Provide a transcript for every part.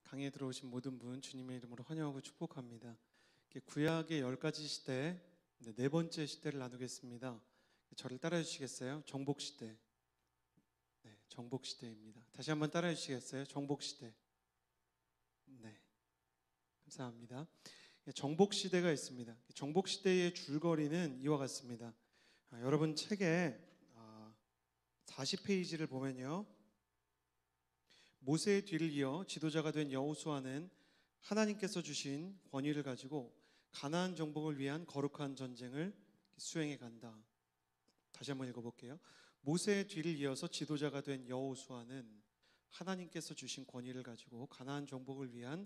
강의에 들어오신 모든 분 주님의 이름으로 환영하고 축복합니다. 구약의 10가지 시대, 네 번째 시대를 나누겠습니다. 저를 따라해 주시겠어요? 정복시대. 네, 정복시대입니다. 다시 한번 따라해 주시겠어요? 정복시대. 네, 감사합니다. 정복시대가 있습니다. 정복시대의 줄거리는 이와 같습니다. 여러분 책에 40페이지를 보면요, 모세의 뒤를 이어 지도자가 된 여호수아는 하나님께서 주신 권위를 가지고 가나안 정복을 위한 거룩한 전쟁을 수행해 간다. 다시 한번 읽어볼게요. 모세의 뒤를 이어서 지도자가 된 여호수아는 하나님께서 주신 권위를 가지고 가나안 정복을 위한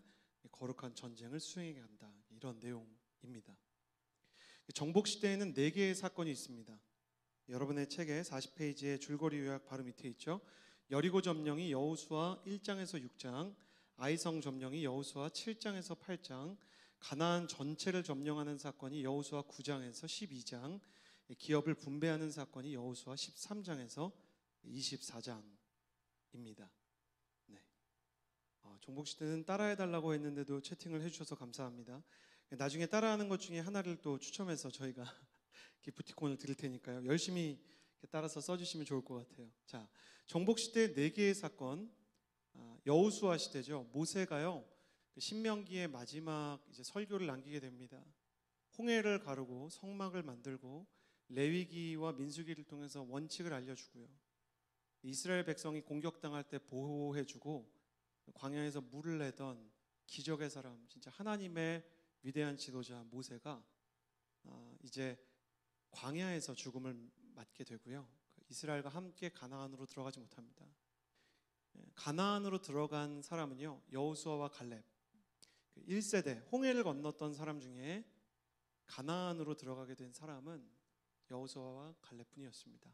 거룩한 전쟁을 수행해 간다. 이런 내용입니다. 정복 시대에는 4개의 사건이 있습니다. 여러분의 책에 40페이지의 줄거리 요약 바로 밑에 있죠. 여리고 점령이 여호수아 1장에서 6장, 아이성 점령이 여호수아 7장에서 8장, 가나안 전체를 점령하는 사건이 여호수아 9장에서 12장, 기업을 분배하는 사건이 여호수아 13장에서 24장입니다. 네. 정복시대는 따라해달라고 했는데도 채팅을 해주셔서 감사합니다. 나중에 따라하는 것 중에 하나를 또 추첨해서 저희가 기프티콘을 드릴 테니까요. 열심히 따라서 써주시면 좋을 것 같아요. 자, 정복시대 4개의 사건, 여호수아 시대죠. 모세가요, 신명기의 마지막 이제 설교를 남기게 됩니다. 홍해를 가르고 성막을 만들고 레위기와 민수기를 통해서 원칙을 알려주고요, 이스라엘 백성이 공격당할 때 보호해주고 광야에서 물을 내던 기적의 사람, 진짜 하나님의 위대한 지도자 모세가 이제 광야에서 죽음을 맞게 되고요, 이스라엘과 함께 가나안으로 들어가지 못합니다. 가나안으로 들어간 사람은요, 여호수아와 갈렙, 1세대 홍해를 건넜던 사람 중에 가나안으로 들어가게 된 사람은 여호수아와 갈렙뿐이었습니다.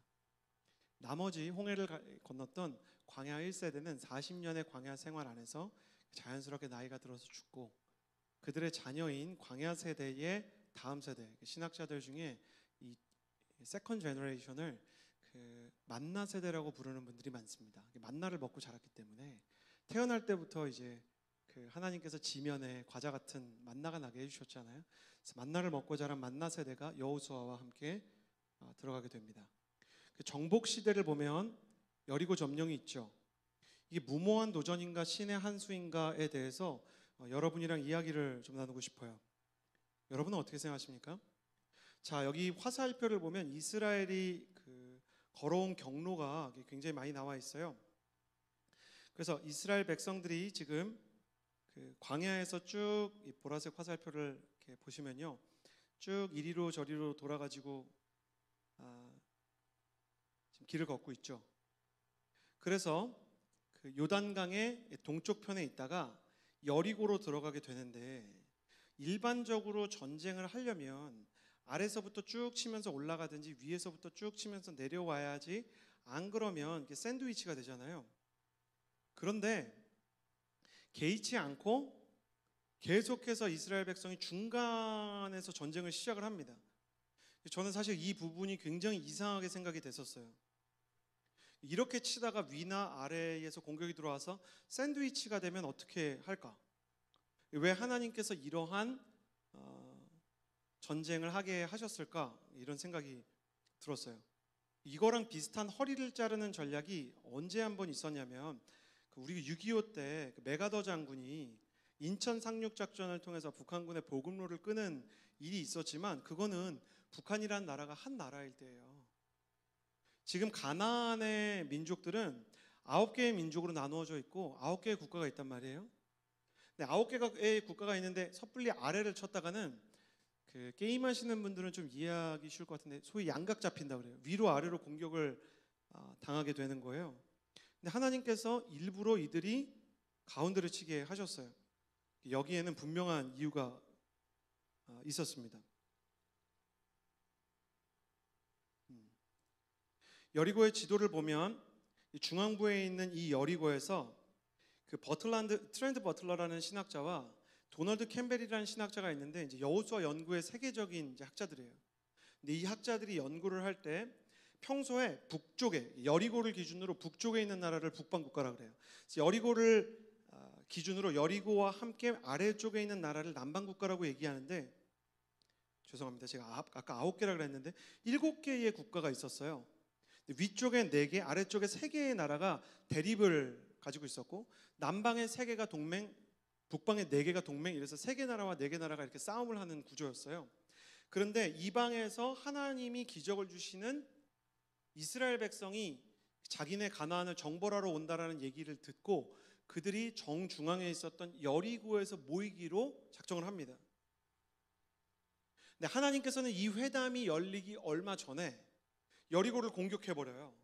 나머지 홍해를 건넜던 광야 1세대는 40년의 광야 생활 안에서 자연스럽게 나이가 들어서 죽고, 그들의 자녀인 광야 세대의 다음 세대, 신학자들 중에 이 세컨 제너레이션을 만나 세대라고 부르는 분들이 많습니다. 만나를 먹고 자랐기 때문에 태어날 때부터 이제 하나님께서 지면에 과자 같은 만나가 나게 해주셨잖아요. 그래서 만나를 먹고 자란 만나 세대가 여호수아와 함께 들어가게 됩니다. 정복 시대를 보면 여리고 점령이 있죠. 이게 무모한 도전인가 신의 한 수인가에 대해서 여러분이랑 이야기를 좀 나누고 싶어요. 여러분은 어떻게 생각하십니까? 자, 여기 화살표를 보면 이스라엘이 걸어온 경로가 굉장히 많이 나와 있어요. 그래서 이스라엘 백성들이 지금 광야에서 쭉 이 보라색 화살표를 이렇게 보시면요, 쭉 이리로 저리로 돌아가지고 지금 길을 걷고 있죠. 그래서 요단강의 동쪽 편에 있다가 여리고로 들어가게 되는데, 일반적으로 전쟁을 하려면 아래서부터 쭉 치면서 올라가든지 위에서부터 쭉 치면서 내려와야지, 안 그러면 이게 샌드위치가 되잖아요. 그런데 개의치 않고 계속해서 이스라엘 백성이 중간에서 전쟁을 시작을 합니다. 저는 사실 이 부분이 굉장히 이상하게 생각이 됐었어요. 이렇게 치다가 위나 아래에서 공격이 들어와서 샌드위치가 되면 어떻게 할까? 왜 하나님께서 이러한 전쟁을 하게 하셨을까? 이런 생각이 들었어요. 이거랑 비슷한 허리를 자르는 전략이 언제 한번 있었냐면, 우리 6.25 때 메가더 장군이 인천 상륙작전을 통해서 북한군의 보급로를 끄는 일이 있었지만, 그거는 북한이라는 나라가 한 나라일 때예요. 지금 가나안의 민족들은 9개의 민족으로 나누어져 있고 9개의 국가가 있단 말이에요. 근데 9개의 국가가 있는데 섣불리 아래를 쳤다가는 게임하시는 분들은 좀 이해하기 쉬울 것 같은데, 소위 양각 잡힌다 그래요. 위로 아래로 공격을 당하게 되는 거예요. 근데 하나님께서 일부러 이들이 가운데를 치게 하셨어요. 여기에는 분명한 이유가 있었습니다. 여리고의 지도를 보면 중앙부에 있는 이 여리고에서 트렌트 버틀러라는 신학자와 도널드 캠벨이라는 신학자가 있는데, 이제 여호수아 연구의 세계적인 이제 학자들이에요. 근데 이 학자들이 연구를 할 때 평소에 북쪽에, 여리고를 기준으로 북쪽에 있는 나라를 북방 국가라 그래요. 그래서 여리고를 기준으로 여리고와 함께 아래쪽에 있는 나라를 남방국가라고 얘기하는데, 죄송합니다. 제가 아까 9개라 그랬는데 7개의 국가가 있었어요. 위쪽에 4개, 아래쪽에 3개의 나라가 대립을 가지고 있었고, 남방에 3개가 동맹, 북방에 4개가 동맹, 이래서 3개 나라와 4개 나라가 이렇게 싸움을 하는 구조였어요. 그런데 이방에서 하나님이 기적을 주시는 이스라엘 백성이 자기네 가나안을 정벌하러 온다라는 얘기를 듣고 그들이 정중앙에 있었던 여리고에서 모이기로 작정을 합니다. 근데 하나님께서는 이 회담이 열리기 얼마 전에 여리고를 공격해버려요.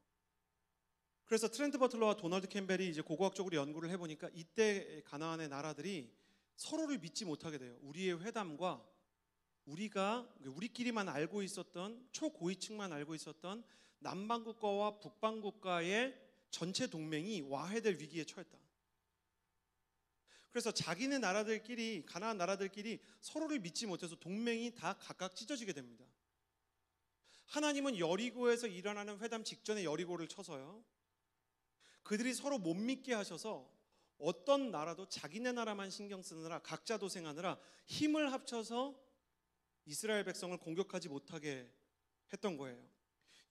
그래서 트렌트 버틀러와 도널드 캠벨이 이제 고고학적으로 연구를 해보니까 이때 가나안의 나라들이 서로를 믿지 못하게 돼요. 우리의 회담과 우리끼리만 알고 있었던, 초고위층만 알고 있었던 남방국가와 북방국가의 전체 동맹이 와해될 위기에 처했다. 그래서 자기네 나라들끼리, 가나안 나라들끼리 서로를 믿지 못해서 동맹이 다 각각 찢어지게 됩니다. 하나님은 여리고에서 일어나는 회담 직전에 여리고를 쳐서요, 그들이 서로 못 믿게 하셔서 어떤 나라도 자기네 나라만 신경 쓰느라, 각자 도생하느라 힘을 합쳐서 이스라엘 백성을 공격하지 못하게 했던 거예요.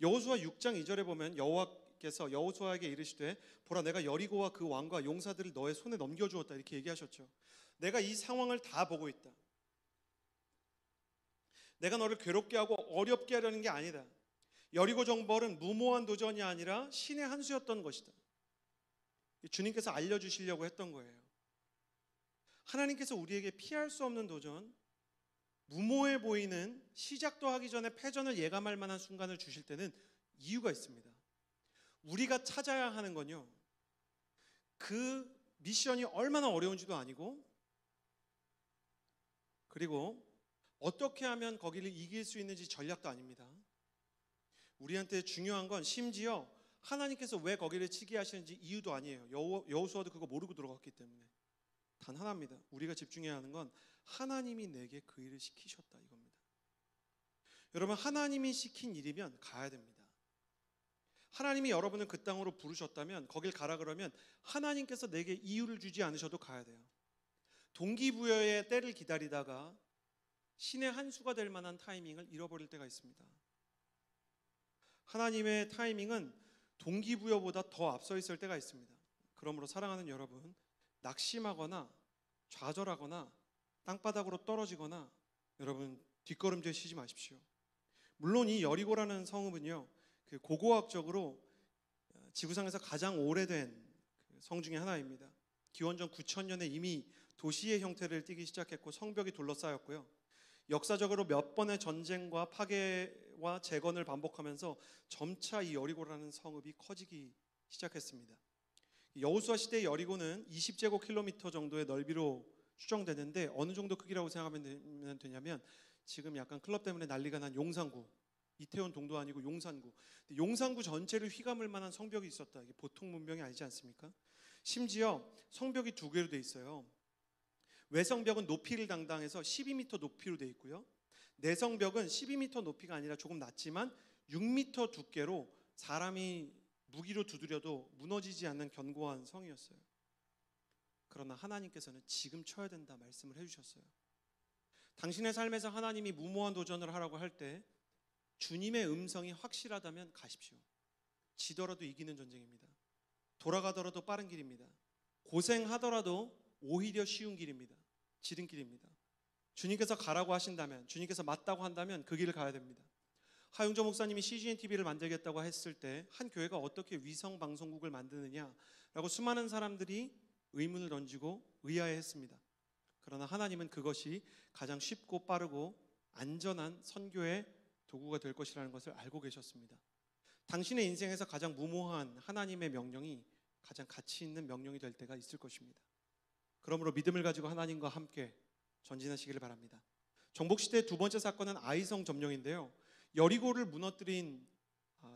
여호수아 6장 2절에 보면 여호와께서 여호수아에게 이르시되 보라, 내가 여리고와 그 왕과 용사들을 너의 손에 넘겨주었다, 이렇게 얘기하셨죠. 내가 이 상황을 다 보고 있다. 내가 너를 괴롭게 하고 어렵게 하려는 게 아니다. 여리고 정벌은 무모한 도전이 아니라 신의 한 수였던 것이다. 주님께서 알려주시려고 했던 거예요. 하나님께서 우리에게 피할 수 없는 도전, 무모해 보이는, 시작도 하기 전에 패전을 예감할 만한 순간을 주실 때는 이유가 있습니다. 우리가 찾아야 하는 건요, 그 미션이 얼마나 어려운지도 아니고, 그리고 어떻게 하면 거기를 이길 수 있는지 전략도 아닙니다. 우리한테 중요한 건 심지어 하나님께서 왜 거기를 치게 하시는지 이유도 아니에요. 여호수아도 그거 모르고 들어갔기 때문에. 단 하나입니다. 우리가 집중해야 하는 건 하나님이 내게 그 일을 시키셨다, 이겁니다. 여러분, 하나님이 시킨 일이면 가야 됩니다. 하나님이 여러분을 그 땅으로 부르셨다면, 거길 가라 그러면 하나님께서 내게 이유를 주지 않으셔도 가야 돼요. 동기부여의 때를 기다리다가 신의 한 수가 될 만한 타이밍을 잃어버릴 때가 있습니다. 하나님의 타이밍은 동기부여보다 더 앞서 있을 때가 있습니다. 그러므로 사랑하는 여러분, 낙심하거나 좌절하거나 땅바닥으로 떨어지거나 여러분 뒷걸음질 치지 마십시오. 물론 이 여리고라는 성읍은요, 그 고고학적으로 지구상에서 가장 오래된 성 중에 하나입니다. 기원전 9,000년에 이미 도시의 형태를 띠기 시작했고 성벽이 둘러싸였고요. 역사적으로 몇 번의 전쟁과 파괴와 재건을 반복하면서 점차 이 여리고라는 성읍이 커지기 시작했습니다. 여호수아 시대의 여리고는 20제곱킬로미터 정도의 넓이로 추정되는데, 어느 정도 크기라고 생각하면 되냐면, 지금 약간 클럽 때문에 난리가 난 용산구, 이태원 동도 아니고 용산구, 용산구 전체를 휘감을 만한 성벽이 있었다. 이게 보통 문명이 아니지 않습니까? 심지어 성벽이 2개로 돼 있어요. 외성벽은 높이를 담당해서 12m 높이로 되어 있고요. 내성벽은 12m 높이가 아니라 조금 낮지만 6m 두께로 사람이 무기로 두드려도 무너지지 않는 견고한 성이었어요. 그러나 하나님께서는 지금 쳐야 된다 말씀을 해주셨어요. 당신의 삶에서 하나님이 무모한 도전을 하라고 할 때 주님의 음성이 확실하다면 가십시오. 지더라도 이기는 전쟁입니다. 돌아가더라도 빠른 길입니다. 고생하더라도 오히려 쉬운 길입니다. 지름길입니다. 주님께서 가라고 하신다면, 주님께서 맞다고 한다면 그 길을 가야 됩니다. 하용조 목사님이 CGN TV를 만들겠다고 했을 때 한 교회가 어떻게 위성 방송국을 만드느냐라고 수많은 사람들이 의문을 던지고 의아해했습니다. 그러나 하나님은 그것이 가장 쉽고 빠르고 안전한 선교의 도구가 될 것이라는 것을 알고 계셨습니다. 당신의 인생에서 가장 무모한 하나님의 명령이 가장 가치 있는 명령이 될 때가 있을 것입니다. 그러므로 믿음을 가지고 하나님과 함께 전진하시기를 바랍니다. 정복시대의 두 번째 사건은 아이성 점령인데요, 여리고를 무너뜨린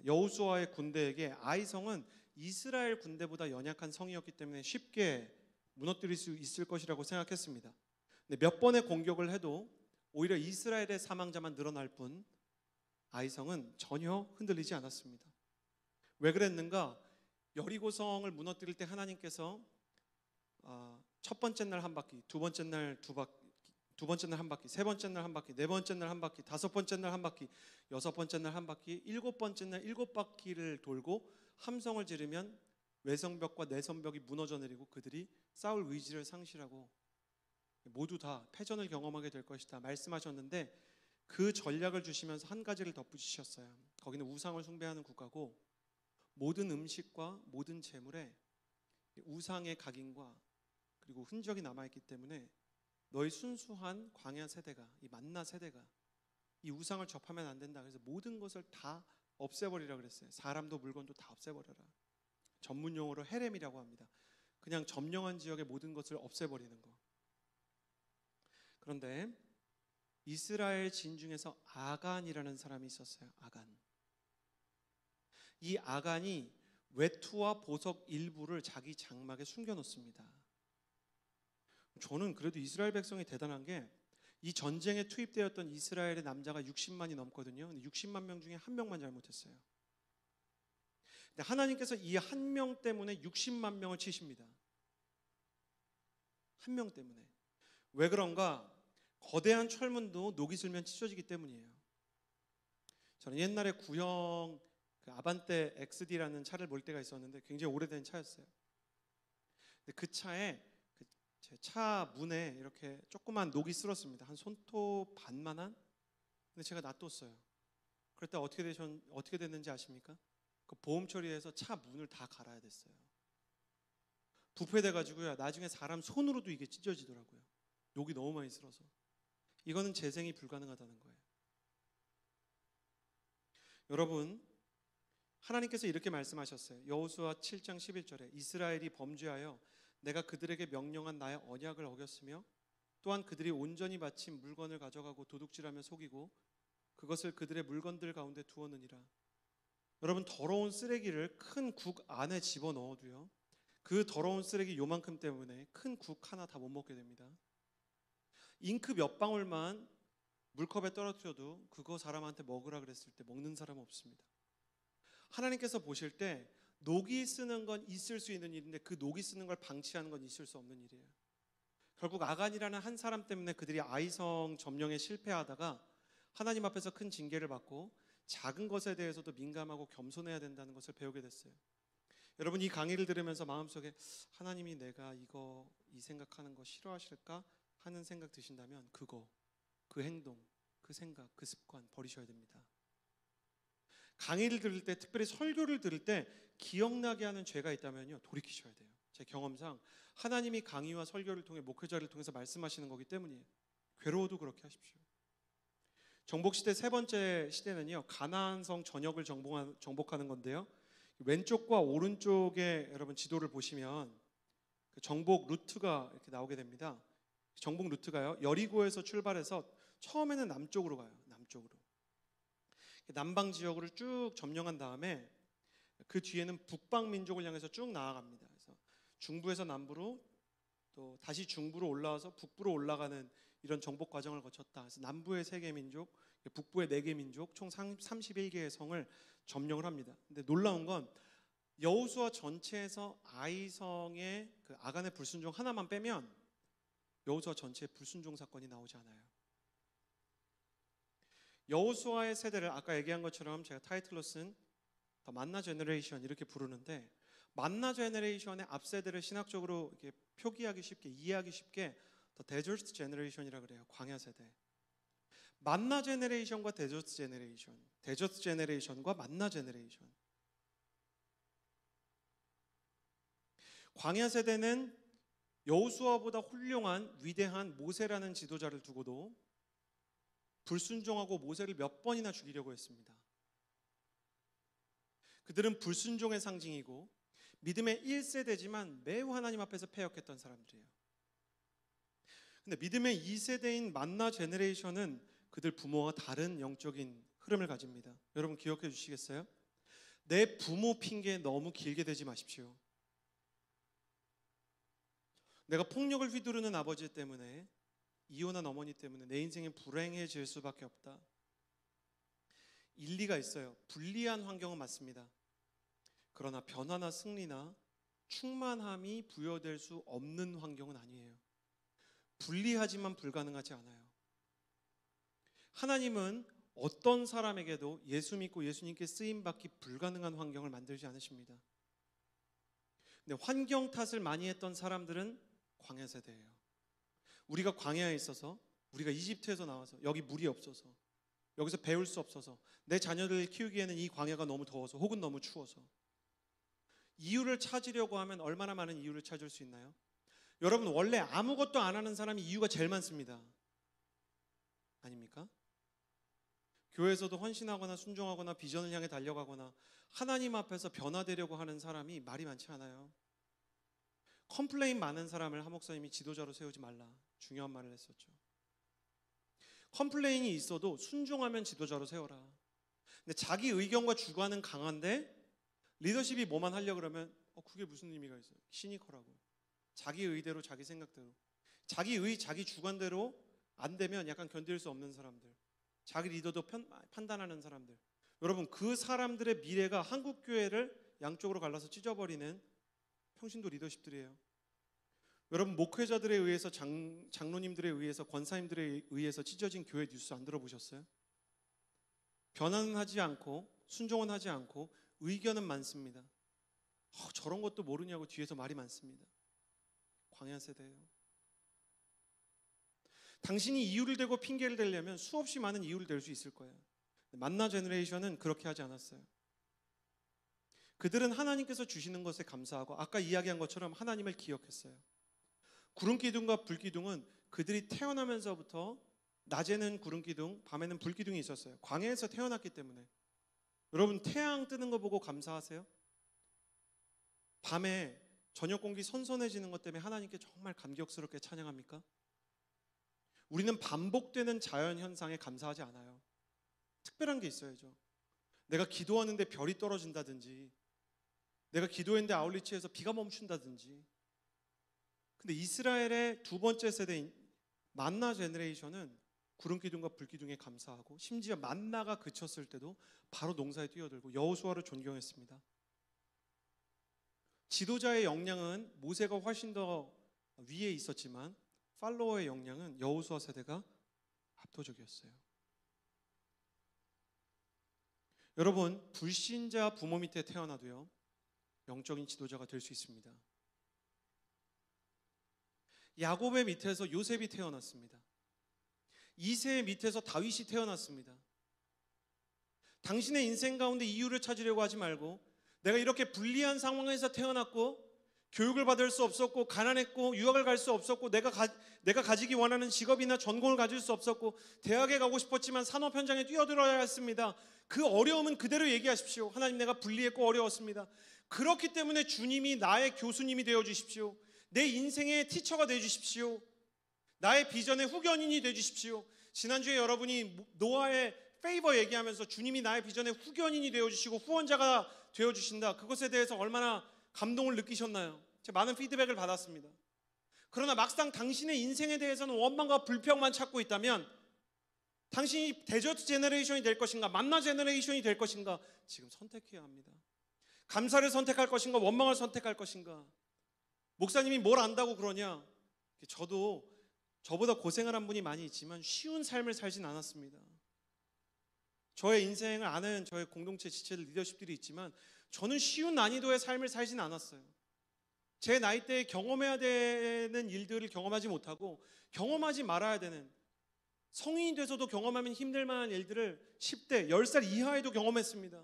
여호수아의 군대에게 아이성은 이스라엘 군대보다 연약한 성이었기 때문에 쉽게 무너뜨릴 수 있을 것이라고 생각했습니다. 근데 몇 번의 공격을 해도 오히려 이스라엘의 사망자만 늘어날 뿐 아이성은 전혀 흔들리지 않았습니다. 왜 그랬는가? 여리고성을 무너뜨릴 때 하나님께서 첫 번째 날 한 바퀴, 두 번째 날 두 바퀴, 두 번째 날 한 바퀴, 세 번째 날 한 바퀴, 네 번째 날 한 바퀴, 다섯 번째 날 한 바퀴, 여섯 번째 날 한 바퀴, 일곱 번째 날 일곱 바퀴를 돌고 함성을 지르면 외성벽과 내성벽이 무너져 내리고 그들이 싸울 의지를 상실하고 모두 다 패전을 경험하게 될 것이다 말씀하셨는데, 그 전략을 주시면서 한 가지를 덧붙이셨어요. 거기는 우상을 숭배하는 국가고 모든 음식과 모든 재물에 우상의 각인과 그리고 흔적이 남아있기 때문에 너희 순수한 광야 세대가, 이 만나 세대가 이 우상을 접하면 안 된다. 그래서 모든 것을 다 없애버리라 그랬어요. 사람도 물건도 다 없애버려라. 전문 용어로 헤렘이라고 합니다. 그냥 점령한 지역의 모든 것을 없애버리는 거. 그런데 이스라엘 진 중에서 아간이라는 사람이 있었어요. 아간. 이 아간이 외투와 보석 일부를 자기 장막에 숨겨놓습니다. 저는 그래도 이스라엘 백성이 대단한 게, 이 전쟁에 투입되었던 이스라엘의 남자가 60만이 넘거든요. 근데 60만 명 중에 한 명만 잘못했어요. 근데 하나님께서 이 한 명 때문에 60만 명을 치십니다. 한 명 때문에. 왜 그런가? 거대한 철문도 녹이 슬면 찢어지기 때문이에요. 저는 옛날에 구형 아반떼 XD라는 차를 몰 때가 있었는데 굉장히 오래된 차였어요. 근데 그 차에 제 차 문에 이렇게 조그만 녹이 쓸었습니다. 한 손톱 반만한. 근데 제가 놔뒀어요. 그랬다 어떻게 됐는지 아십니까? 그 보험 처리해서 차 문을 다 갈아야 됐어요. 부패돼가지고요. 나중에 사람 손으로도 이게 찢어지더라고요. 녹이 너무 많이 쓸어서. 이거는 재생이 불가능하다는 거예요. 여러분, 하나님께서 이렇게 말씀하셨어요. 여호수아 7장 11절에 이스라엘이 범죄하여 내가 그들에게 명령한 나의 언약을 어겼으며 또한 그들이 온전히 바친 물건을 가져가고 도둑질하며 속이고 그것을 그들의 물건들 가운데 두었느니라. 여러분, 더러운 쓰레기를 큰 국 안에 집어넣어도요, 그 더러운 쓰레기 요만큼 때문에 큰 국 하나 다 못 먹게 됩니다. 잉크 몇 방울만 물컵에 떨어뜨려도 그거 사람한테 먹으라 그랬을 때 먹는 사람은 없습니다. 하나님께서 보실 때 녹이 쓰는 건 있을 수 있는 일인데 그 녹이 쓰는 걸 방치하는 건 있을 수 없는 일이에요. 결국 아간이라는 한 사람 때문에 그들이 아이성 점령에 실패하다가 하나님 앞에서 큰 징계를 받고 작은 것에 대해서도 민감하고 겸손해야 된다는 것을 배우게 됐어요. 여러분, 이 강의를 들으면서 마음속에 하나님이 내가 이 생각하는 거 싫어하실까 하는 생각 드신다면 그 행동, 그 생각, 그 습관 버리셔야 됩니다. 강의를 들을 때, 특별히 설교를 들을 때 기억나게 하는 죄가 있다면요, 돌이키셔야 돼요. 제 경험상 하나님이 강의와 설교를 통해 목회자를 통해서 말씀하시는 거기 때문이에요. 괴로워도 그렇게 하십시오. 정복시대 세 번째 시대는요, 가나안성 전역을 정복하는 건데요, 왼쪽과 오른쪽에 여러분 지도를 보시면 그 정복 루트가 이렇게 나오게 됩니다. 정복 루트가요, 여리고에서 출발해서 처음에는 남쪽으로 가요. 남쪽으로. 남방 지역으로 쭉 점령한 다음에 그 뒤에는 북방 민족을 향해서 쭉 나아갑니다. 그래서 중부에서 남부로 또 다시 중부로 올라와서 북부로 올라가는 이런 정복 과정을 거쳤다. 그래서 남부의 3개 민족, 북부의 4개 민족, 총 31개의 성을 점령을 합니다. 근데 놀라운 건 여호수아 전체에서 아이성의 그 아간의 불순종 하나만 빼면 여호수아 전체에 불순종 사건이 나오지 않아요. 여호수아의 세대를 아까 얘기한 것처럼 제가 타이틀로 쓴 더 만나 제너레이션 이렇게 부르는데, 만나 제너레이션의 앞세대를 신학적으로 이렇게 표기하기 쉽게, 이해하기 쉽게 더 데저트 제너레이션이라 그래요. 광야 세대. 만나 제너레이션과 데저트 제너레이션, 데저트 제너레이션과 만나 제너레이션. 광야 세대는 여호수아보다 훌륭한 위대한 모세라는 지도자를 두고도 불순종하고 모세를 몇 번이나 죽이려고 했습니다. 그들은 불순종의 상징이고 믿음의 1세대지만 매우 하나님 앞에서 패역했던 사람들이에요. 근데 믿음의 2세대인 만나 제너레이션은 그들 부모와 다른 영적인 흐름을 가집니다. 여러분 기억해 주시겠어요? 내 부모 핑계 너무 길게 대지 마십시오. 내가 폭력을 휘두르는 아버지 때문에, 이혼한 어머니 때문에 내 인생이 불행해질 수밖에 없다. 일리가 있어요. 불리한 환경은 맞습니다. 그러나 변화나 승리나 충만함이 부여될 수 없는 환경은 아니에요. 불리하지만 불가능하지 않아요. 하나님은 어떤 사람에게도 예수 믿고 예수님께 쓰임받기 불가능한 환경을 만들지 않으십니다. 근데 환경 탓을 많이 했던 사람들은 광야 세대예요. 우리가 광야에 있어서, 우리가 이집트에서 나와서 여기 물이 없어서, 여기서 배울 수 없어서, 내 자녀들을 키우기에는 이 광야가 너무 더워서 혹은 너무 추워서, 이유를 찾으려고 하면 얼마나 많은 이유를 찾을 수 있나요? 여러분, 원래 아무것도 안 하는 사람이 이유가 제일 많습니다. 아닙니까? 교회에서도 헌신하거나 순종하거나 비전을 향해 달려가거나 하나님 앞에서 변화되려고 하는 사람이 말이 많지 않아요. 컴플레인 많은 사람을 한 목사님이 지도자로 세우지 말라, 중요한 말을 했었죠. 컴플레인이 있어도 순종하면 지도자로 세워라. 근데 자기 의견과 주관은 강한데 리더십이 뭐만 하려고 그러면 그게 무슨 의미가 있어요? 시니컬하고 자기 의대로, 자기 생각대로, 자기 주관대로 안 되면 약간 견딜 수 없는 사람들, 자기 리더도 판단하는 사람들, 여러분, 그 사람들의 미래가 한국교회를 양쪽으로 갈라서 찢어버리는 평신도 리더십들이에요. 여러분, 목회자들에 의해서, 장로님들에 의해서, 권사님들에 의해서 찢어진 교회 뉴스 안 들어보셨어요? 변화는 하지 않고 순종은 하지 않고 의견은 많습니다. 저런 것도 모르냐고 뒤에서 말이 많습니다. 광야 세대예요. 당신이 이유를 대고 핑계를 대려면 수없이 많은 이유를 댈 수 있을 거예요. 만나 제너레이션은 그렇게 하지 않았어요. 그들은 하나님께서 주시는 것에 감사하고 아까 이야기한 것처럼 하나님을 기억했어요. 구름기둥과 불기둥은 그들이 태어나면서부터 낮에는 구름기둥, 밤에는 불기둥이 있었어요. 광야에서 태어났기 때문에. 여러분, 태양 뜨는 거 보고 감사하세요? 밤에 저녁 공기 선선해지는 것 때문에 하나님께 정말 감격스럽게 찬양합니까? 우리는 반복되는 자연 현상에 감사하지 않아요. 특별한 게 있어야죠. 내가 기도하는데 별이 떨어진다든지, 내가 기도했는데 아울리치에서 비가 멈춘다든지. 근데 이스라엘의 두 번째 세대인 만나 제너레이션은 구름기둥과 불기둥에 감사하고 심지어 만나가 그쳤을 때도 바로 농사에 뛰어들고 여호수아를 존경했습니다. 지도자의 역량은 모세가 훨씬 더 위에 있었지만 팔로워의 역량은 여호수아 세대가 압도적이었어요. 여러분, 불신자 부모 밑에 태어나도요, 영적인 지도자가 될 수 있습니다. 야곱의 밑에서 요셉이 태어났습니다. 이새의 밑에서 다윗이 태어났습니다. 당신의 인생 가운데 이유를 찾으려고 하지 말고, 내가 이렇게 불리한 상황에서 태어났고 교육을 받을 수 없었고 가난했고 유학을 갈 수 없었고 내가 가지기 원하는 직업이나 전공을 가질 수 없었고 대학에 가고 싶었지만 산업 현장에 뛰어들어야 했습니다. 그 어려움은 그대로 얘기하십시오. 하나님, 내가 불리했고 어려웠습니다. 그렇기 때문에 주님이 나의 교수님이 되어주십시오. 내 인생의 티처가 되어주십시오. 나의 비전의 후견인이 되어주십시오. 지난주에 여러분이 노아의 페이버 얘기하면서 주님이 나의 비전의 후견인이 되어주시고 후원자가 되어주신다, 그것에 대해서 얼마나 감동을 느끼셨나요? 제가 많은 피드백을 받았습니다. 그러나 막상 당신의 인생에 대해서는 원망과 불평만 찾고 있다면 당신이 데저트 제너레이션이 될 것인가, 만나 제너레이션이 될 것인가, 지금 선택해야 합니다. 감사를 선택할 것인가, 원망을 선택할 것인가. 목사님이 뭘 안다고 그러냐? 저도 저보다 고생을 한 분이 많이 있지만 쉬운 삶을 살진 않았습니다. 저의 인생을 아는 저의 공동체 지체들, 리더십들이 있지만 저는 쉬운 난이도의 삶을 살진 않았어요. 제 나이대에 경험해야 되는 일들을 경험하지 못하고 경험하지 말아야 되는, 성인이 돼서도 경험하면 힘들 만한 일들을 10대, 10살 이하에도 경험했습니다.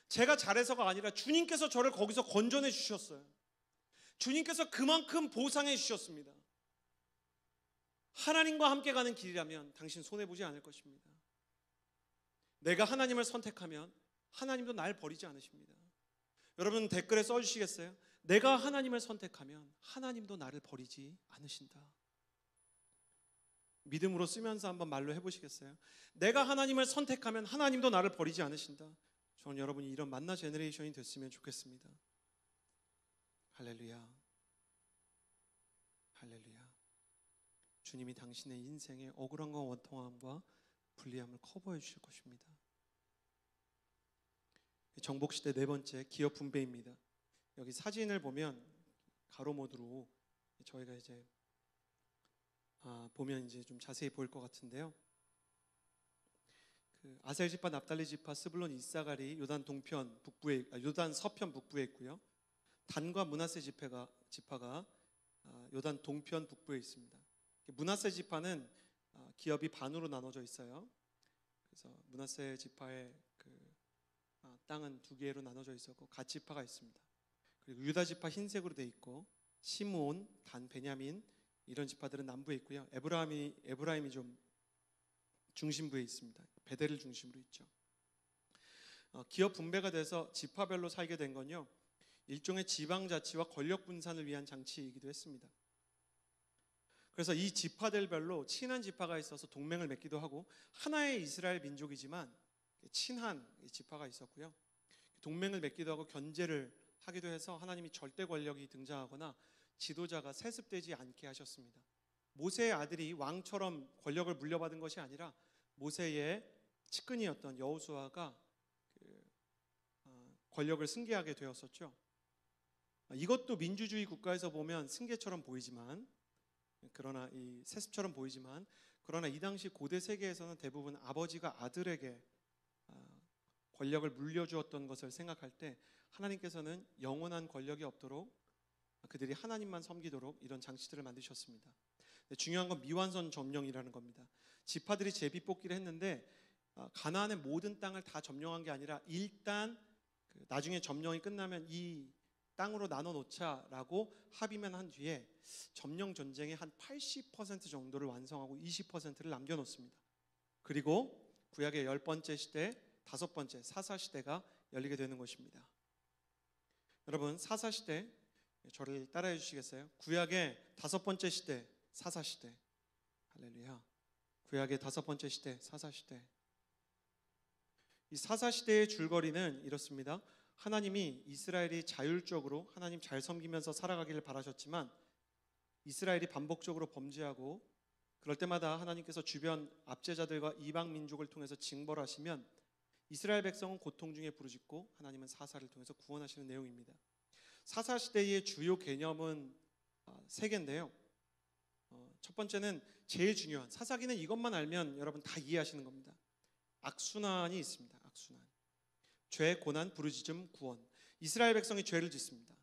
제가 잘해서가 아니라 주님께서 저를 거기서 건져내 주셨어요. 주님께서 그만큼 보상해 주셨습니다. 하나님과 함께 가는 길이라면 당신 손해보지 않을 것입니다. 내가 하나님을 선택하면 하나님도 날 버리지 않으십니다. 여러분, 댓글에 써주시겠어요? 내가 하나님을 선택하면 하나님도 나를 버리지 않으신다. 믿음으로 쓰면서 한번 말로 해보시겠어요? 내가 하나님을 선택하면 하나님도 나를 버리지 않으신다. 저는 여러분이 이런 만나 제너레이션이 됐으면 좋겠습니다. 할렐루야, 할렐루야. 주님이 당신의 인생의 억울함과 원통함과 불리함을 커버해 주실 것입니다. 정복시대 네 번째, 기업 분배입니다. 여기 사진을 보면 가로 모드로 저희가 이제 보면 이제 좀 자세히 보일 것 같은데요. 그 아셀 지파, 납달리 지파, 스불론, 이사갈이 요단 동편 북부에 요단 서편 북부에 있고요. 단과 므낫세 지파가 요단 동편 북부에 있습니다. 므낫세 지파는 기업이 반으로 나눠져 있어요. 그래서 므낫세 지파의 땅은 두 개로 나눠져 있었고 갓 지파가 있습니다. 그리고 유다 지파 흰색으로 돼 있고 시므온, 단, 베냐민 이런 지파들은 남부에 있고요. 에브라임이 좀 중심부에 있습니다. 베델을 중심으로 있죠. 기업 분배가 돼서 지파별로 살게 된 건요. 일종의 지방 자치와 권력 분산을 위한 장치이기도 했습니다. 그래서 이 지파들별로 친한 지파가 있어서 동맹을 맺기도 하고 하나의 이스라엘 민족이지만 친한 지파가 있었고요. 동맹을 맺기도 하고 견제를 하기도 해서 하나님이 절대 권력이 등장하거나 지도자가 세습되지 않게 하셨습니다. 모세의 아들이 왕처럼 권력을 물려받은 것이 아니라 모세의 측근이었던 여호수아가 권력을 승계하게 되었었죠. 이것도 민주주의 국가에서 보면 승계처럼 보이지만 그러나 이 세습처럼 보이지만 그러나 이 당시 고대 세계에서는 대부분 아버지가 아들에게 권력을 물려주었던 것을 생각할 때 하나님께서는 영원한 권력이 없도록 그들이 하나님만 섬기도록 이런 장치들을 만드셨습니다. 중요한 건 미완성 점령이라는 겁니다. 지파들이 제비뽑기를 했는데 가나안의 모든 땅을 다 점령한 게 아니라 일단 나중에 점령이 끝나면 이 땅으로 나눠 놓자라고 합의만 한 뒤에 점령 전쟁의 한 80% 정도를 완성하고 20%를 남겨놓습니다. 그리고 구약의 10번째 시대, 5번째 사사시대가 열리게 되는 것입니다. 여러분 사사시대 저를 따라해 주시겠어요? 구약의 5번째 시대 사사시대. 할렐루야. 구약의 5번째 시대 사사시대. 이 사사시대의 줄거리는 이렇습니다. 하나님이 이스라엘이 자율적으로 하나님 잘 섬기면서 살아가기를 바라셨지만 이스라엘이 반복적으로 범죄하고 그럴 때마다 하나님께서 주변 압제자들과 이방 민족을 통해서 징벌하시면 이스라엘 백성은 고통 중에 부르짖고 하나님은 사사를 통해서 구원하시는 내용입니다. 사사시대의 주요 개념은 3개인데요. 첫 번째는 제일 중요한 사사기는 이것만 알면 여러분 다 이해하시는 겁니다. 악순환이 있습니다. 악순환. 죄, 고난, 부르짖음, 구원. 이스라엘 백성이 죄를 짓습니다.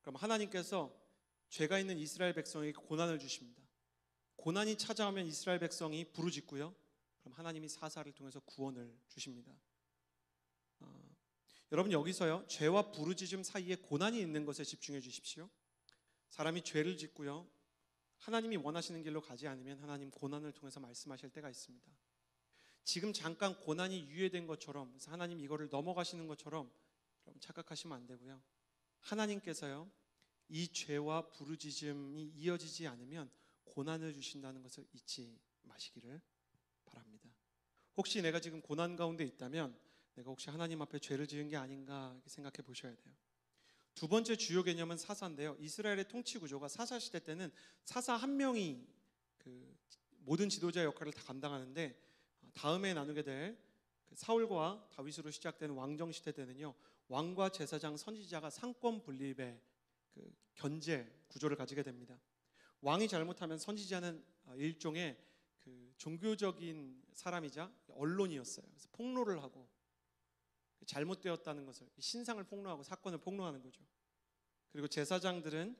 그럼 하나님께서 죄가 있는 이스라엘 백성에게 고난을 주십니다. 고난이 찾아오면 이스라엘 백성이 부르짖고요. 그럼 하나님이 사사를 통해서 구원을 주십니다. 여러분 여기서요. 죄와 부르짖음 사이에 고난이 있는 것에 집중해 주십시오. 사람이 죄를 짓고요. 하나님이 원하시는 길로 가지 않으면 하나님 고난을 통해서 말씀하실 때가 있습니다. 지금 잠깐 고난이 유예된 것처럼 하나님 이거를 넘어가시는 것처럼 여러분 착각하시면 안 되고요. 하나님께서요. 이 죄와 부르짖음이 이어지지 않으면 고난을 주신다는 것을 잊지 마시기를 바랍니다. 혹시 내가 지금 고난 가운데 있다면 내가 혹시 하나님 앞에 죄를 지은 게 아닌가 생각해 보셔야 돼요. 두 번째 주요 개념은 사사인데요. 이스라엘의 통치 구조가 사사 시대 때는 사사 한 명이 모든 지도자 역할을 다 감당하는데 다음에 나누게 될 사울과 다윗으로 시작되는 왕정 시대 때는요. 왕과 제사장, 선지자가 상권 분립의 견제 구조를 가지게 됩니다. 왕이 잘못하면 선지자는 일종의 종교적인 사람이자 언론이었어요. 그래서 폭로를 하고 잘못되었다는 것을 신상을 폭로하고 사건을 폭로하는 거죠. 그리고 제사장들은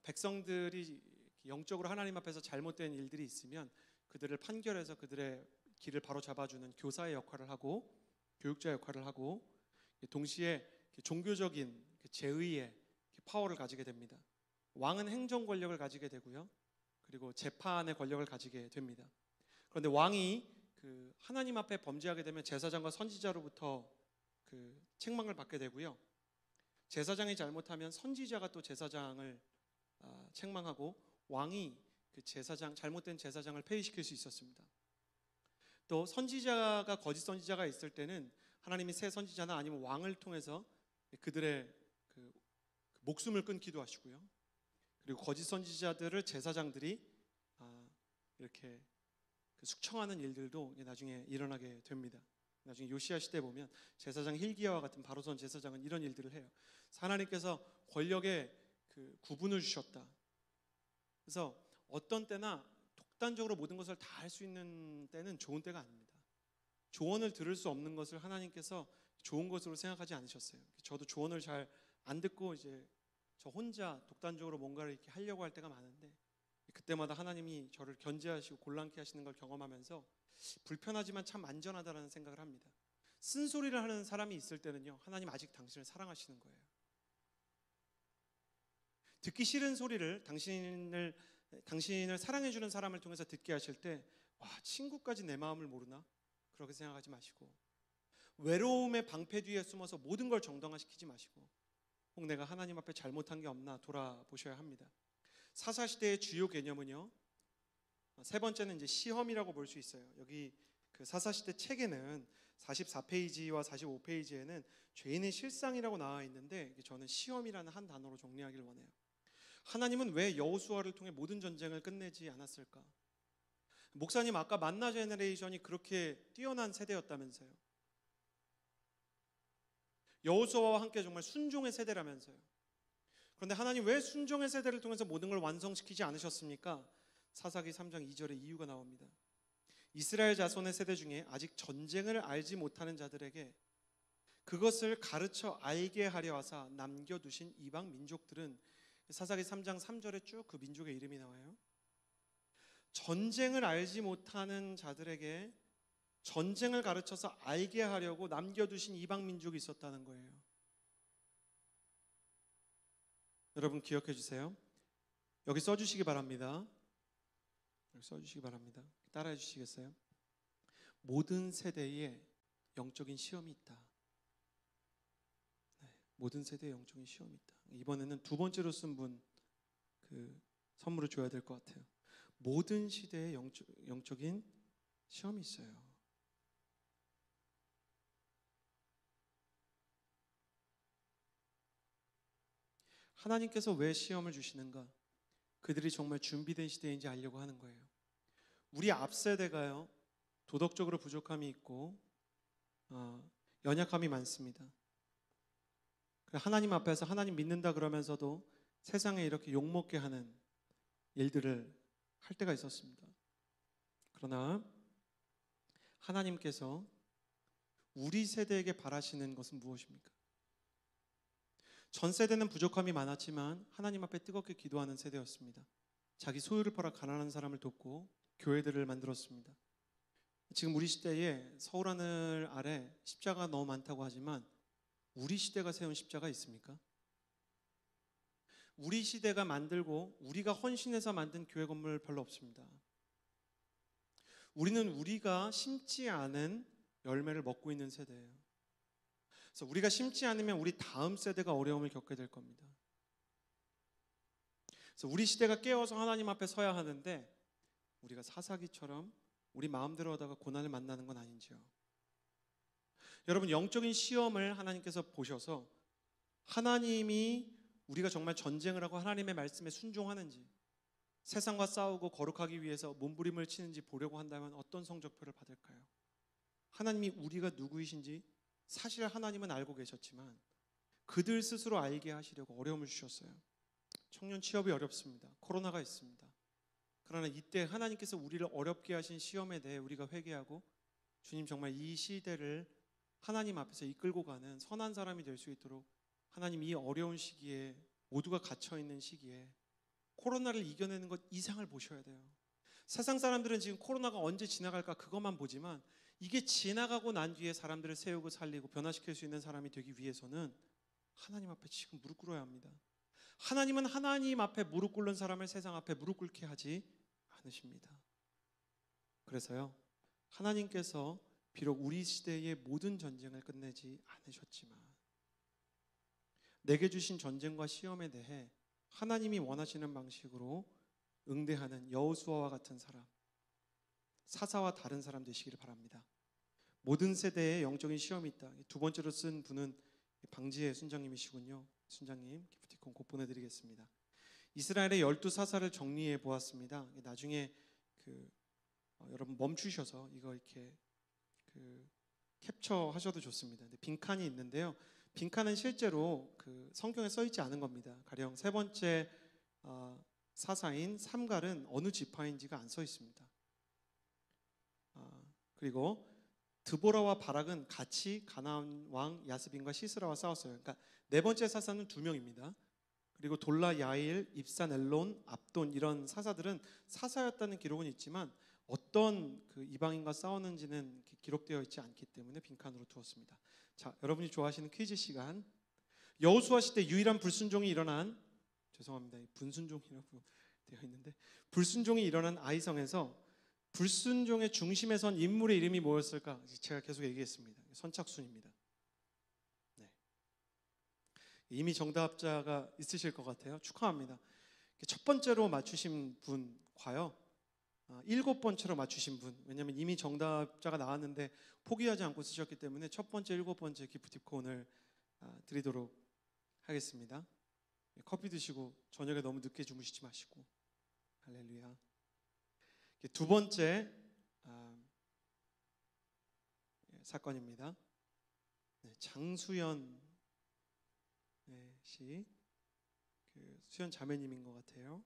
백성들이 영적으로 하나님 앞에서 잘못된 일들이 있으면 그들을 판결해서 그들의 길을 바로 잡아주는 교사의 역할을 하고 교육자 역할을 하고 동시에 종교적인 제의의 파워를 가지게 됩니다. 왕은 행정 권력을 가지게 되고요. 그리고 재판의 권력을 가지게 됩니다. 그런데 왕이 하나님 앞에 범죄하게 되면 제사장과 선지자로부터 책망을 받게 되고요. 제사장이 잘못하면 선지자가 또 제사장을 책망하고 왕이 잘못된 제사장을 폐위시킬 수 있었습니다. 또 선지자가 거짓 선지자가 있을 때는 하나님이 새 선지자나 아니면 왕을 통해서 그들의 목숨을 끊기도 하시고요. 그리고 거짓 선지자들을 제사장들이 이렇게 숙청하는 일들도 나중에 일어나게 됩니다. 나중에 요시야 시대 보면 제사장 hil기야와 같은 바로선 제사장은 이런 일들을 해요. 하나님께서 권력의 그 구분을 주셨다. 그래서 어떤 때나 독단적으로 모든 것을 다 할 수 있는 때는 좋은 때가 아닙니다. 조언을 들을 수 없는 것을 하나님께서 좋은 것으로 생각하지 않으셨어요. 저도 조언을 잘 안 듣고 이제 저 혼자 독단적으로 뭔가를 이렇게 하려고 할 때가 많은데, 그때마다 하나님이 저를 견제하시고 곤란케 하시는 걸 경험하면서 불편하지만 참 안전하다라는 생각을 합니다. 쓴소리를 하는 사람이 있을 때는요, 하나님 아직 당신을 사랑하시는 거예요. 듣기 싫은 소리를 당신을 사랑해 주는 사람을 통해서 듣게 하실 때, 와, 친구까지 내 마음을 모르나? 그렇게 생각하지 마시고, 외로움의 방패 뒤에 숨어서 모든 걸 정당화시키지 마시고, 혹 내가 하나님 앞에 잘못한 게 없나 돌아보셔야 합니다. 사사시대의 주요 개념은요, 세 번째는 이제 시험이라고 볼 수 있어요. 여기 그 사사시대 책에는 44페이지와 45페이지에는 죄인의 실상이라고 나와 있는데, 저는 시험이라는 한 단어로 정리하기를 원해요. 하나님은 왜 여호수아를 통해 모든 전쟁을 끝내지 않았을까? 목사님, 아까 만나 제너레이션이 그렇게 뛰어난 세대였다면서요. 여호수아와 함께 정말 순종의 세대라면서요. 그런데 하나님 왜 순종의 세대를 통해서 모든 걸 완성시키지 않으셨습니까? 사사기 3장 2절에 이유가 나옵니다. 이스라엘 자손의 세대 중에 아직 전쟁을 알지 못하는 자들에게 그것을 가르쳐 알게 하려 하사 남겨두신 이방 민족들은, 사사기 3장 3절에 쭉 그 민족의 이름이 나와요. 전쟁을 알지 못하는 자들에게 전쟁을 가르쳐서 알게 하려고 남겨두신 이방 민족이 있었다는 거예요. 여러분 기억해 주세요. 여기 써주시기 바랍니다. 여기 써주시기 바랍니다. 따라해 주시겠어요? 모든 세대에 영적인 시험이 있다. 네, 모든 세대에 영적인 시험이 있다. 이번에는 두 번째로 쓴 분 그 선물을 줘야 될 것 같아요. 모든 시대에 영적인 시험이 있어요. 하나님께서 왜 시험을 주시는가? 그들이 정말 준비된 시대인지 알려고 하는 거예요. 우리 앞 세대가요, 도덕적으로 부족함이 있고 연약함이 많습니다. 하나님 앞에서 하나님 믿는다 그러면서도 세상에 이렇게 욕먹게 하는 일들을 할 때가 있었습니다. 그러나 하나님께서 우리 세대에게 바라시는 것은 무엇입니까? 전 세대는 부족함이 많았지만 하나님 앞에 뜨겁게 기도하는 세대였습니다. 자기 소유를 팔아 가난한 사람을 돕고 교회들을 만들었습니다. 지금 우리 시대에 서울 하늘 아래 십자가 너무 많다고 하지만 우리 시대가 세운 십자가 있습니까? 우리 시대가 만들고 우리가 헌신해서 만든 교회 건물 별로 없습니다. 우리는 우리가 심지 않은 열매를 먹고 있는 세대예요. 그래서 우리가 심지 않으면 우리 다음 세대가 어려움을 겪게 될 겁니다. 그래서 우리 시대가 깨어서 하나님 앞에 서야 하는데 우리가 사사기처럼 우리 마음대로 하다가 고난을 만나는 건 아닌지요. 여러분, 영적인 시험을 하나님께서 보셔서 하나님이 우리가 정말 전쟁을 하고 하나님의 말씀에 순종하는지, 세상과 싸우고 거룩하기 위해서 몸부림을 치는지 보려고 한다면 어떤 성적표를 받을까요? 하나님이 우리가 누구이신지 사실 하나님은 알고 계셨지만 그들 스스로 알게 하시려고 어려움을 주셨어요. 청년 취업이 어렵습니다. 코로나가 있습니다. 그러나 이때 하나님께서 우리를 어렵게 하신 시험에 대해 우리가 회개하고, 주님 정말 이 시대를 하나님 앞에서 이끌고 가는 선한 사람이 될 수 있도록 하나님 이 어려운 시기에, 모두가 갇혀있는 시기에 코로나를 이겨내는 것 이상을 보셔야 돼요. 세상 사람들은 지금 코로나가 언제 지나갈까 그것만 보지만 이게 지나가고 난 뒤에 사람들을 세우고 살리고 변화시킬 수 있는 사람이 되기 위해서는 하나님 앞에 지금 무릎 꿇어야 합니다. 하나님은 하나님 앞에 무릎 꿇는 사람을 세상 앞에 무릎 꿇게 하지 않으십니다. 그래서요, 하나님께서 비록 우리 시대의 모든 전쟁을 끝내지 않으셨지만 내게 주신 전쟁과 시험에 대해 하나님이 원하시는 방식으로 응대하는 여호수아와 같은 사람, 사사와 다른 사람 되시기를 바랍니다. 모든 세대에 영적인 시험이 있다. 두 번째로 쓴 분은 방지혜 순장님이시군요. 순장님 기프티콘 곧 보내드리겠습니다. 이스라엘의 12사사를 정리해 보았습니다. 나중에 여러분 멈추셔서 이거 이렇게 캡처하셔도 좋습니다. 근데 빈칸이 있는데요. 빈칸은 실제로 그 성경에 써 있지 않은 겁니다. 가령 세 번째 사사인 삼갈은 어느 지파인지가 안 써 있습니다. 그리고 드보라와 바락은 같이 가나안 왕 야스빈과 시스라와 싸웠어요. 그러니까 네 번째 사사는 2명입니다. 그리고 돌라, 야일, 입산, 엘론, 압돈 이런 사사들은 사사였다는 기록은 있지만 어떤 그 이방인과 싸웠는지는 기록되어 있지 않기 때문에 빈칸으로 두었습니다. 자, 여러분이 좋아하시는 퀴즈 시간. 여호수아 시대 유일한 불순종이 일어난, 죄송합니다, 분순종이라고 되어 있는데, 불순종이 일어난 아이성에서 불순종의 중심에 선 인물의 이름이 뭐였을까? 제가 계속 얘기했습니다. 선착순입니다. 네. 이미 정답자가 있으실 것 같아요. 축하합니다. 첫 번째로 맞추신 분 과요. 7번째로 맞추신 분. 왜냐하면 이미 정답자가 나왔는데 포기하지 않고 쓰셨기 때문에 첫 번째, 7번째 기프티콘을 드리도록 하겠습니다. 커피 드시고 저녁에 너무 늦게 주무시지 마시고. 할렐루야. 두 번째 사건입니다. 장수연 씨, 수연 자매님인 것 같아요.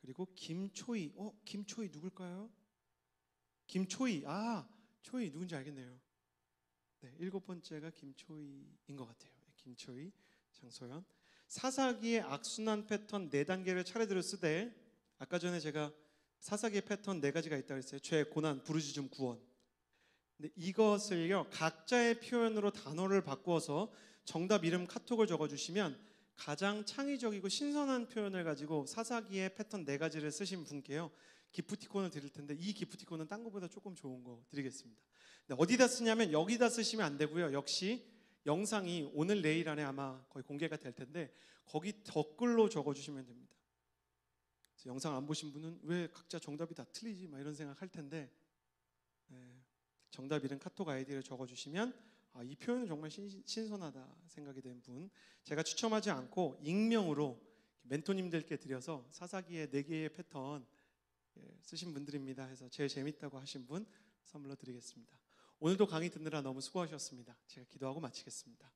그리고 김초희, 김초희 누굴까요? 김초희, 초희 누군지 알겠네요. 네, 7번째가 김초희인 것 같아요. 김초희, 장소연. 사사기의 악순환 패턴 4단계를 차례대로 쓰되, 아까 전에 제가 사사기의 패턴 4가지가 있다고 했어요. 죄, 고난, 부르짖음, 구원. 근데 이것을요, 각자의 표현으로 단어를 바꾸어서 정답 이름 카톡을 적어주시면 가장 창의적이고 신선한 표현을 가지고 사사기의 패턴 4가지를 쓰신 분께요, 기프티콘을 드릴 텐데, 이 기프티콘은 딴 것보다 조금 좋은 거 드리겠습니다. 근데 어디다 쓰냐면 여기다 쓰시면 안 되고요. 역시 영상이 오늘 내일 안에 아마 거의 공개가 될 텐데 거기 댓글로 적어주시면 됩니다. 그래서 영상 안 보신 분은 왜 각자 정답이 다 틀리지? 막 이런 생각 할 텐데, 정답 이름 카톡 아이디를 적어주시면 이 표현은 정말 신선하다 생각이 된 분, 제가 추첨하지 않고 익명으로 멘토님들께 드려서 사사기의 4개의 패턴 쓰신 분들입니다 해서 제일 재밌다고 하신 분 선물로 드리겠습니다. 오늘도 강의 듣느라 너무 수고하셨습니다. 제가 기도하고 마치겠습니다.